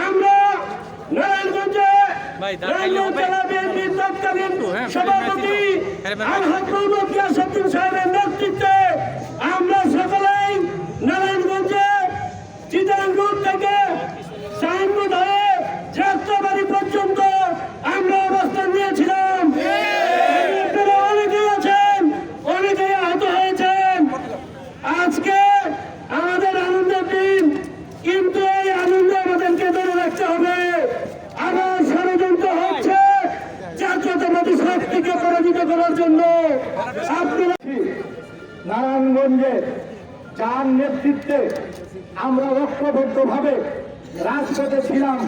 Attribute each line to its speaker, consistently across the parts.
Speaker 1: আমরা নারায়ণগঞ্জে সভাপতি আলহাজ মোহাম্মদ গিয়াসউদ্দিন সাহেবের নেতৃত্বে আমরা সকলেই নারায়ণগঞ্জে চিটাঙ্গুর থেকে সাইনবোর্ড হয়ে যাত্রাবাড়ি পর্যন্ত আমরা অবস্থান নিয়েছিলাম। আপনারা অনেকেই আছেন, অনেকেই আহত হয়েছেন। আজকে আমাদের আনন্দের দিন, কিন্তু এই আনন্দ আমাদেরকে ধরে রাখতে হবে। আবার ষড়যন্ত্র হচ্ছে জাতীয়তাবাদী শক্তিকে পরাজিত করার জন্য। আপনারা নারায়ণগঞ্জে যার নেতৃত্বে আমরা ঐক্যবদ্ধভাবে রাজপথে ছিলাম,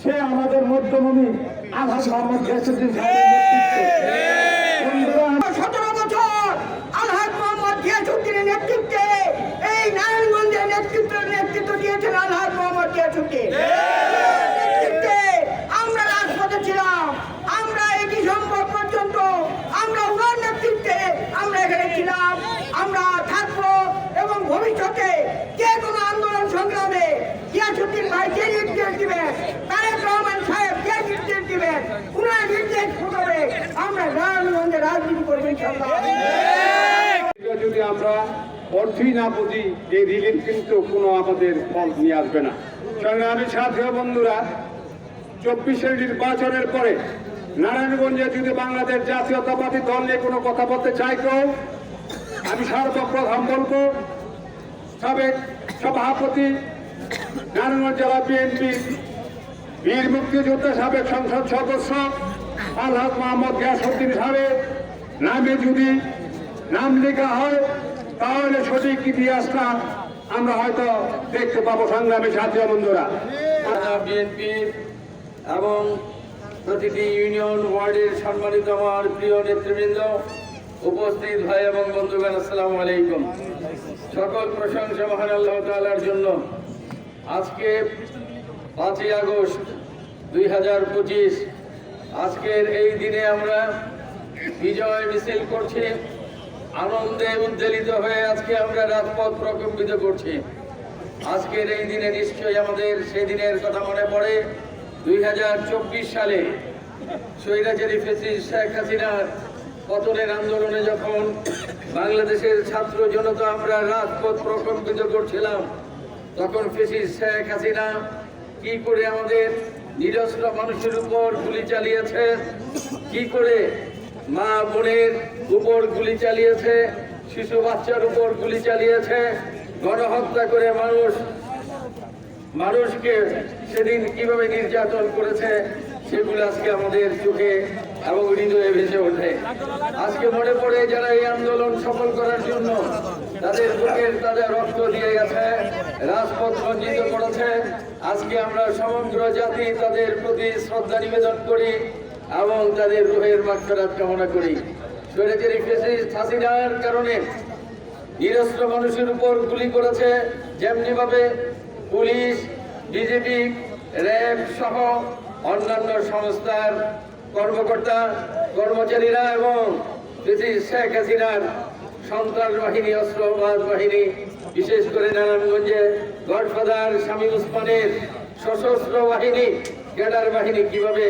Speaker 1: সে আমাদের মধ্যমণি আলহাজ মোহাম্মদ গিয়াসউদ্দিন সাহেবের নেতৃত্বে।
Speaker 2: 17 বছর আলহাজ মোহাম্মদ গিয়াসউদ্দিনের নেতৃত্বে এই নারায়ণগঞ্জের নেতৃত্ব দিয়েছেন আলহাজ মোহাম্মদ গিয়াসউদ্দিন। নেতৃত্বে আমরা রাজপথে ছিলাম। আমরা এই ডিসেম্বর পর্যন্ত আমরা ওনার নেতৃত্বে আমরা এখানে ছিলাম, আমরা থাকবো এবং ভবিষ্যতে যে কোনো আন্দোলন সংগ্রামে গিয়াসউদ্দিন ভাই যে নির্দেশ দিবেন, তারেক রহমান সাহেব যে নির্দেশ দিবেন, উনার নির্দেশ মোতাবেক আমরা নারায়ণগঞ্জে রাজনীতি করবো ইনশাআল্লাহ।
Speaker 3: যদি আমরা অর্থই না বুঝি, এই রিলিফ কিন্তু কোনো আমাদের ফল নিয়ে আসবে না। সংগ্রামী সাথী ও বন্ধুরা, 24 নির্বাচনের পরে নারায়ণগঞ্জে যদি বাংলাদেশ জাতীয়তাবাদী দল নিয়ে কোনো কথা বলতে চাইতো, আমি সর্বপ্রথম বলবো সাবেক সভাপতি নারায়ণগঞ্জ জেলা বিএনপি বীর মুক্তিযোদ্ধা সাবেক সংসদ সদস্য আলহাজ মোহাম্মদ গিয়াসউদ্দিন সাহেবের নামে যদি নাম লেখা হয়, তাহলে সঠিক ইতিহাসটা আমরা হয়তো দেখতে পাবো। সংগ্রামী সাথী বন্ধুরা,
Speaker 4: বিএনপি এবং প্রতিটি ইউনিয়ন ওয়ার্ডের সম্মানিত আমার প্রিয় নেতৃবৃন্দ, উপস্থিত ভাই এবং বন্ধুগণ, আসসালামু আলাইকুম। সকল প্রশংসা মহান আল্লাহ তাআলার জন্য। আজকে 5ই আগস্ট 2025, আজকের এই দিনে আমরা বিজয় মিছিল করছি, আনন্দে উজ্জ্বলিত হয়ে আজকে আমরা রাজপথ প্রকম্পিত করছি। আজকের এই দিনে নিশ্চয়ই আমাদের সেদিনের কথা মনে পড়ে। 2024 সালে স্বৈরাচারী ফ্যাসিস্ট শেখ হাসিনার পতনের আন্দোলনে যখন বাংলাদেশের ছাত্র জনতা আমরা রাজপথ প্রকম্পিত করছিলাম, তখন ফ্যাসিস্ট শেখ হাসিনা কি করে আমাদের নিরস্ত্র মানুষের উপর গুলি চালিয়েছে, কি করে মা বোনের উপর গুলি চালিয়েছে, শিশু বাচ্চার উপর গুলি চালিয়েছে, গণহত্যা করে মানুষকে সেদিন কিভাবে নির্যাতন করেছে, সেগুলো আজকে আমাদের চোখে এবং হৃদয়ে ভেসে ওঠে। আজকে মনে পড়ে যারা এই আন্দোলন সফল করার জন্য তাদের বুকের তাদের রক্ত দিয়ে গেছে, রাজপথ রঞ্জিত করেছে। আজকে আমরা সমগ্র জাতি তাদের প্রতি শ্রদ্ধা নিবেদন করি এবং তাদের রুহের মাগফিরাত কামনা করি। স্বৈরাচারী ফ্যাসিস্ট হাসিনার কারণে নিরস্ত্র মানুষের উপর গুলি করেছে, যেমনি ভাবে পুলিশ, বিজেপি, র্যাব সহ অন্যান্য সংস্থার কর্মকর্তা কর্মচারীরা এবং শেখ হাসিনার সন্ত্রাস বাহিনী, অস্ত্রবাদ বাহিনী, বিশেষ করে নারায়ণগঞ্জে গডফাদার শামীম ওসমানের সশস্ত্র বাহিনী, ক্যাডার বাহিনী কিভাবে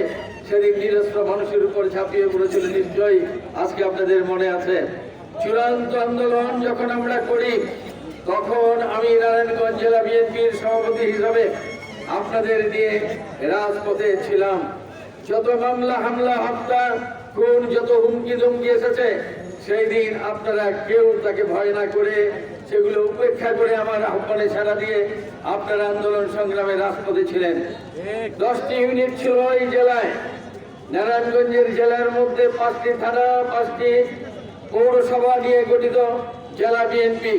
Speaker 4: সেদিন নিরস্ত্র মানুষের উপর ঝাঁপিয়ে পড়েছিল নিশ্চয়ই আজকে আপনাদের মনে আছে। চূড়ান্ত আন্দোলন যখন আমরা করি তখন আমি নারায়ণগঞ্জ জেলা বিএনপির সভাপতি হিসাবে আপনাদের নিয়ে রাজপথে ছিলাম। যত মামলা, হামলা, হত্যা, খুন, যত হুমকি ধমকি এসেছে সেই দিন আপনারা কেউ তাকে ভয় না করে সেগুলো উপেক্ষা করে আমার আহ্বানে সাড়া দিয়ে আপনারা আন্দোলন সংগ্রামে রাজপথে ছিলেন। 10টি ইউনিট ছিল এই জেলায়। নারায়ণগঞ্জের জেলার মধ্যে 5টি থানা, 5টি পৌরসভা নিয়ে গঠিত জেলা বিএনপি।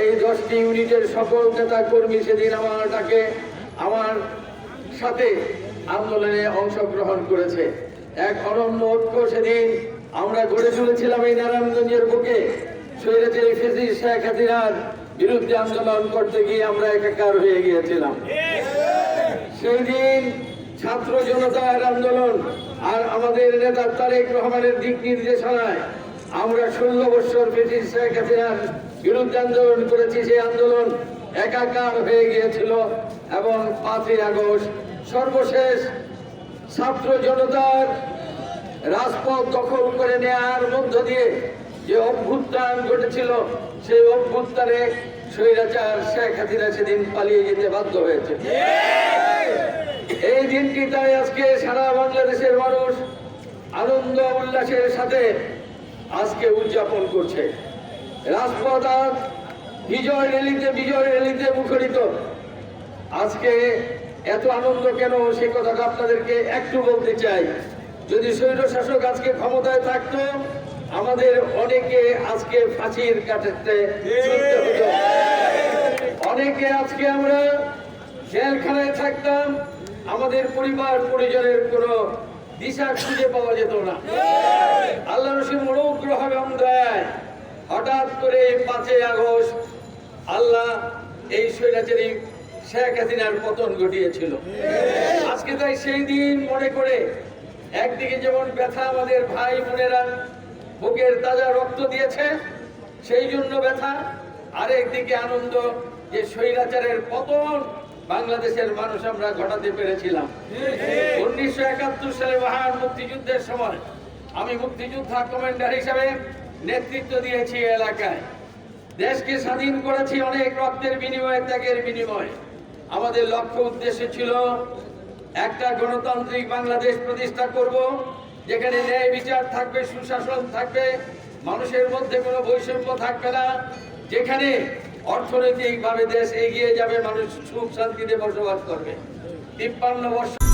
Speaker 4: এই 10টি ইউনিটের সকল নেতা কর্মী সেদিন আমার ডাকে আমার সাথে আন্দোলনে অংশগ্রহণ করেছে। এক অনন্য ঐক্য সেদিন আমরা গড়ে তুলেছিলাম এই নারায়ণগঞ্জের বুকে। স্বৈরাচারী ফ্যাসিস্ট শেখ হাসিনার বিরুদ্ধে আন্দোলন করতে গিয়ে আমরা একাকার হয়ে গিয়েছিলাম। সেই দিন ছাত্র জনতার আন্দোলন আর আমাদের নেতা তারেক রহমানের দিক নির্দেশনায় আমরা 16 বছর ফ্যাসিস্ট শেখ হাসিনার বিরুদ্ধে আন্দোলন করেছি। সেই আন্দোলন একাকার হয়ে গিয়েছিল এবং 5ই আগস্ট সর্বশেষ ছাত্র জনতার রাজপথ দখল করে নেওয়ার মধ্য দিয়ে যে অভ্যুত্থান ঘটেছিল সেই অভ্যুত্থানে স্বৈরাচার শেখ হাসিনা সেদিন পালিয়ে যেতে বাধ্য হয়েছে। এই দিনটি তাই আজকে সারা বাংলাদেশের মানুষ আনন্দ উল্লাসের সাথে আজকে উদযাপন করছে। রাজপথ আজ বিজয় র্যালিতে মুখরিত। আজকে এত আনন্দ কেন সে কথাটা আপনাদেরকে একটু বলতে চাই। যদি স্বৈরশাসক আজকে ক্ষমতায় থাকতো আমাদের অনেকে আজকে ফাঁসির কাটাতে ঝুলতে হতো, অনেকে আজকে আমরা জেলখানায় থাকতাম, আমাদের পরিবার পরিজনের কোনো দিশা খুঁজে পাওয়া যেত না। আল্লাহ রসুল অনুগ্রহ এবং দয়ায় হঠাৎ করে 5ই আগস্ট আল্লাহ এই স্বৈরাচারী শেখ হাসিনার পতন ঘটিয়েছিল। আজকে তাই সেই দিন মনে করে একদিকে যেমন ব্যথা, আমাদের ভাই বোনেরা বুকের তাজা রক্ত দিয়েছে সেই জন্য ব্যথা, আর একদিকে আনন্দ যে স্বৈরাচারের পতন বাংলাদেশের মানুষ আমরা ঘটাতে পেরেছিলাম। 1971 সালে মহান মুক্তিযুদ্ধের সময় আমি মুক্তিযোদ্ধা কমান্ডার হিসাবে নেতৃত্ব দিয়েছি এলাকায়। দেশকে স্বাধীন করেছি অনেক রক্তের বিনিময়ে, ত্যাগের বিনিময়ে। আমাদের লক্ষ্য উদ্দেশ্য ছিল একটা গণতান্ত্রিক বাংলাদেশ প্রতিষ্ঠা করব, যেখানে ন্যায় বিচার থাকবে, সুশাসন থাকবে, মানুষের মধ্যে কোনো বৈষম্য থাকবে না, যেখানে অর্থনৈতিকভাবে দেশ এগিয়ে যাবে, মানুষ সুখ শান্তিতে বসবাস করবে। 53 বছর